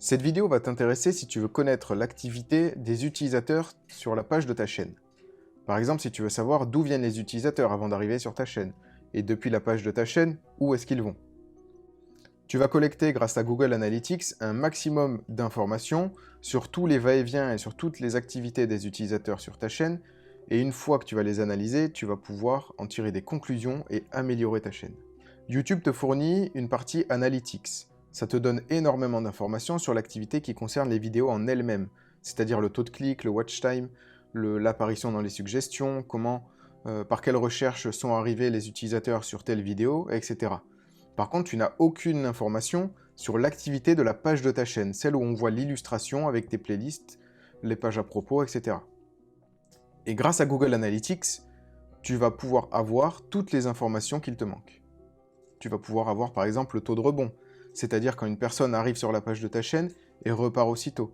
Cette vidéo va t'intéresser si tu veux connaître l'activité des utilisateurs sur la page de ta chaîne. Par exemple, si tu veux savoir d'où viennent les utilisateurs avant d'arriver sur ta chaîne, et depuis la page de ta chaîne, où est-ce qu'ils vont. Tu vas collecter, grâce à Google Analytics, un maximum d'informations sur tous les va-et-vient et sur toutes les activités des utilisateurs sur ta chaîne, et une fois que tu vas les analyser, tu vas pouvoir en tirer des conclusions et améliorer ta chaîne. YouTube te fournit une partie Analytics. Ça te donne énormément d'informations sur l'activité qui concerne les vidéos en elles-mêmes, c'est-à-dire le taux de clic, le watch time, l'apparition dans les suggestions, par quelles recherches sont arrivés les utilisateurs sur telle vidéo, etc. Par contre, tu n'as aucune information sur l'activité de la page de ta chaîne, celle où on voit l'illustration avec tes playlists, les pages à propos, etc. Et grâce à Google Analytics, tu vas pouvoir avoir toutes les informations qu'il te manque. Tu vas pouvoir avoir par exemple le taux de rebond, c'est-à-dire quand une personne arrive sur la page de ta chaîne et repart aussitôt.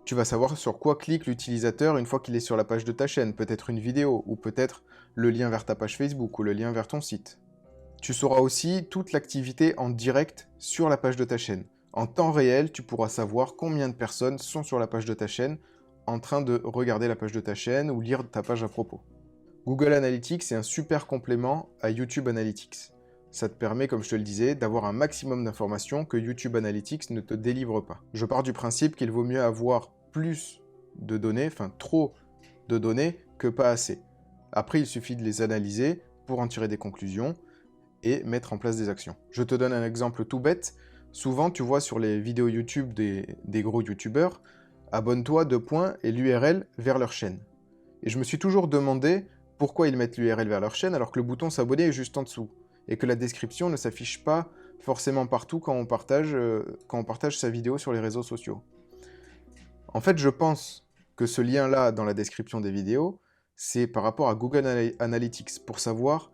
Tu vas savoir sur quoi clique l'utilisateur une fois qu'il est sur la page de ta chaîne, peut-être une vidéo, ou peut-être le lien vers ta page Facebook, ou le lien vers ton site. Tu sauras aussi toute l'activité en direct sur la page de ta chaîne. En temps réel, tu pourras savoir combien de personnes sont sur la page de ta chaîne en train de regarder la page de ta chaîne ou lire ta page à propos. Google Analytics est un super complément à YouTube Analytics. Ça te permet, comme je te le disais, d'avoir un maximum d'informations que YouTube Analytics ne te délivre pas. Je pars du principe qu'il vaut mieux avoir plus de données, enfin trop de données, que pas assez. Après, il suffit de les analyser pour en tirer des conclusions et mettre en place des actions. Je te donne un exemple tout bête. Souvent, tu vois sur les vidéos YouTube des gros YouTubeurs, abonne-toi, et l'URL vers leur chaîne. Et je me suis toujours demandé pourquoi ils mettent l'URL vers leur chaîne alors que le bouton s'abonner est juste en dessous et que la description ne s'affiche pas forcément partout quand on partage sa vidéo sur les réseaux sociaux. En fait, je pense que ce lien-là dans la description des vidéos, c'est par rapport à Google Analytics pour savoir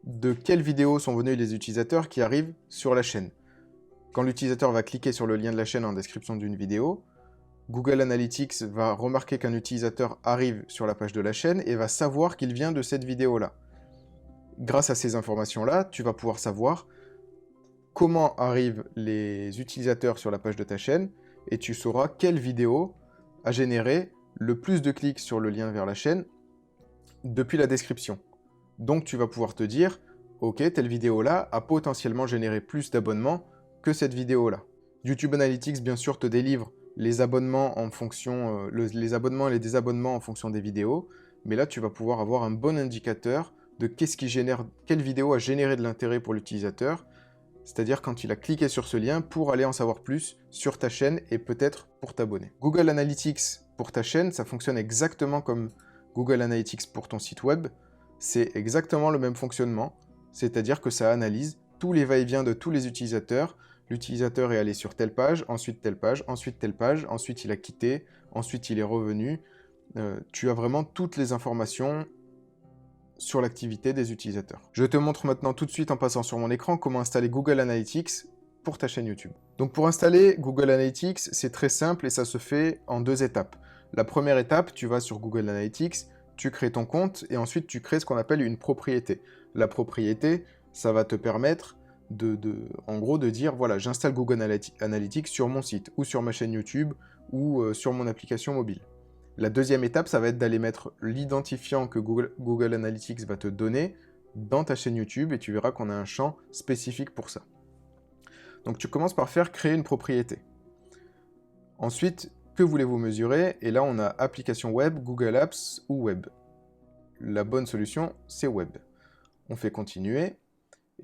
de quelles vidéos sont venus les utilisateurs qui arrivent sur la chaîne. Quand l'utilisateur va cliquer sur le lien de la chaîne en description d'une vidéo, Google Analytics va remarquer qu'un utilisateur arrive sur la page de la chaîne et va savoir qu'il vient de cette vidéo-là. Grâce à ces informations-là, tu vas pouvoir savoir comment arrivent les utilisateurs sur la page de ta chaîne et tu sauras quelle vidéo a généré le plus de clics sur le lien vers la chaîne depuis la description. Donc tu vas pouvoir te dire, ok, telle vidéo-là a potentiellement généré plus d'abonnements que cette vidéo-là. YouTube Analytics, bien sûr, te délivre les abonnements en fonction, les abonnements et les désabonnements en fonction des vidéos, mais là, tu vas pouvoir avoir un bon indicateur de quelle vidéo a généré de l'intérêt pour l'utilisateur, c'est-à-dire quand il a cliqué sur ce lien pour aller en savoir plus sur ta chaîne et peut-être pour t'abonner. Google Analytics pour ta chaîne, ça fonctionne exactement comme Google Analytics pour ton site web. C'est exactement le même fonctionnement, c'est-à-dire que ça analyse tous les va-et-vient de tous les utilisateurs. L'utilisateur est allé sur telle page, ensuite telle page, ensuite telle page, ensuite il a quitté, ensuite il est revenu. Tu as vraiment toutes les informations sur l'activité des utilisateurs. Je te montre maintenant tout de suite en passant sur mon écran comment installer Google Analytics pour ta chaîne YouTube. Donc pour installer Google Analytics, c'est très simple et ça se fait en 2 étapes. La première étape, tu vas sur Google Analytics, tu crées ton compte et ensuite tu crées ce qu'on appelle une propriété. La propriété, ça va te permettre en gros de dire voilà, j'installe Google Analytics sur mon site ou sur ma chaîne YouTube ou sur mon application mobile. La deuxième étape, ça va être d'aller mettre l'identifiant que Google Analytics va te donner dans ta chaîne YouTube et tu verras qu'on a un champ spécifique pour ça. Donc tu commences par faire créer une propriété. Ensuite, que voulez-vous mesurer? Et là, on a application web, Google Apps ou web. La bonne solution, c'est web. On fait continuer.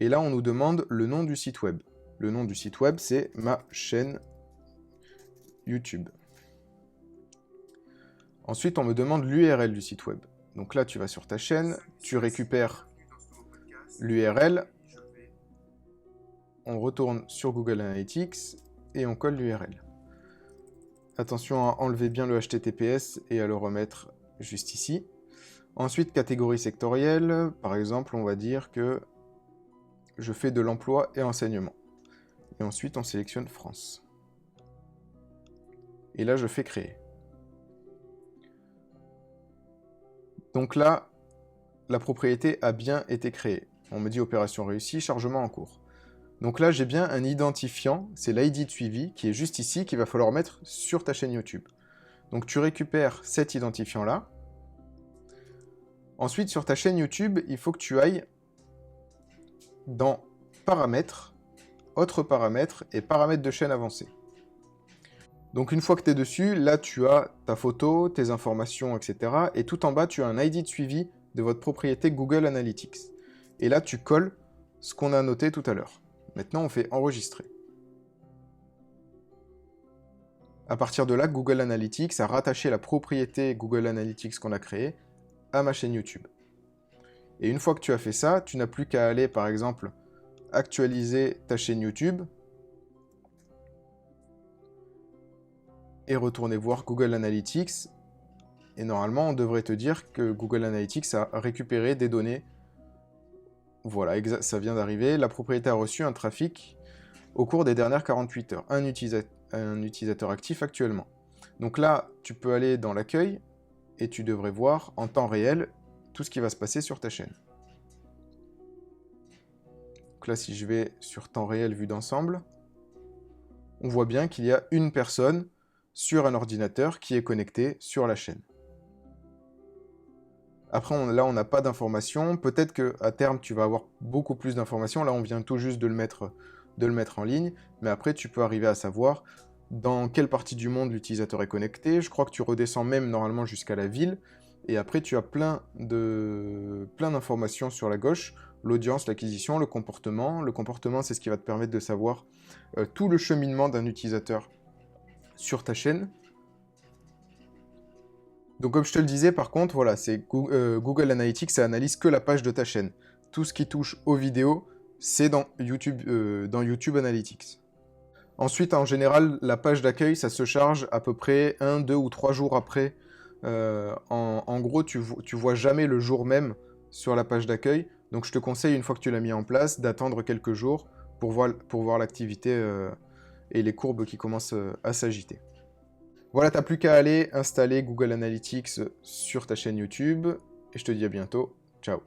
Et là, on nous demande le nom du site web. Le nom du site web, c'est ma chaîne YouTube. Ensuite, on me demande l'URL du site web. Donc là, tu vas sur ta chaîne, tu récupères l'URL, on retourne sur Google Analytics et on colle l'URL. Attention à enlever bien le HTTPS et à le remettre juste ici. Ensuite, catégorie sectorielle. Par exemple, on va dire que je fais de l'emploi et enseignement. Et ensuite, on sélectionne France. Et là, je fais créer. Donc là, la propriété a bien été créée. On me dit opération réussie, chargement en cours. Donc là, j'ai bien un identifiant, c'est l'ID de suivi, qui est juste ici, qu'il va falloir mettre sur ta chaîne YouTube. Donc tu récupères cet identifiant-là. Ensuite, sur ta chaîne YouTube, il faut que tu ailles dans Paramètres, Autres paramètres et Paramètres de chaîne avancée. Donc une fois que tu es dessus, là tu as ta photo, tes informations, etc. Et tout en bas, tu as un ID de suivi de votre propriété Google Analytics. Et là, tu colles ce qu'on a noté tout à l'heure. Maintenant, on fait enregistrer. À partir de là, Google Analytics a rattaché la propriété Google Analytics qu'on a créée à ma chaîne YouTube. Et une fois que tu as fait ça, tu n'as plus qu'à aller, par exemple, actualiser ta chaîne YouTube et retourner voir Google Analytics. Et normalement, on devrait te dire que Google Analytics a récupéré des données. Voilà, ça vient d'arriver. La propriété a reçu un trafic au cours des dernières 48 heures. Un utilisateur actif actuellement. Donc là, tu peux aller dans l'accueil et tu devrais voir en temps réel tout ce qui va se passer sur ta chaîne. Donc là, si je vais sur temps réel vu d'ensemble, on voit bien qu'il y a une personne sur un ordinateur qui est connecté sur la chaîne. Après, là, on n'a pas d'informations. Peut-être qu'à terme, tu vas avoir beaucoup plus d'informations. Là, on vient tout juste de le mettre en ligne. Mais après, tu peux arriver à savoir dans quelle partie du monde l'utilisateur est connecté. Je crois que tu redescends même normalement jusqu'à la ville. Et après, tu as plein d'informations sur la gauche. L'audience, l'acquisition, le comportement. Le comportement, c'est ce qui va te permettre de savoir tout le cheminement d'un utilisateur sur ta chaîne. Donc comme je te le disais, par contre, voilà, c'est Google Analytics, ça analyse que la page de ta chaîne. Tout ce qui touche aux vidéos, c'est dans YouTube Analytics. Ensuite, en général, la page d'accueil, ça se charge à peu près 1, 2 ou 3 jours après. En gros, tu vois jamais le jour même sur la page d'accueil. Donc je te conseille, une fois que tu l'as mis en place, d'attendre quelques jours pour voir l'activité et les courbes qui commencent à s'agiter. Voilà, t'as plus qu'à aller installer Google Analytics sur ta chaîne YouTube. Et je te dis à bientôt. Ciao.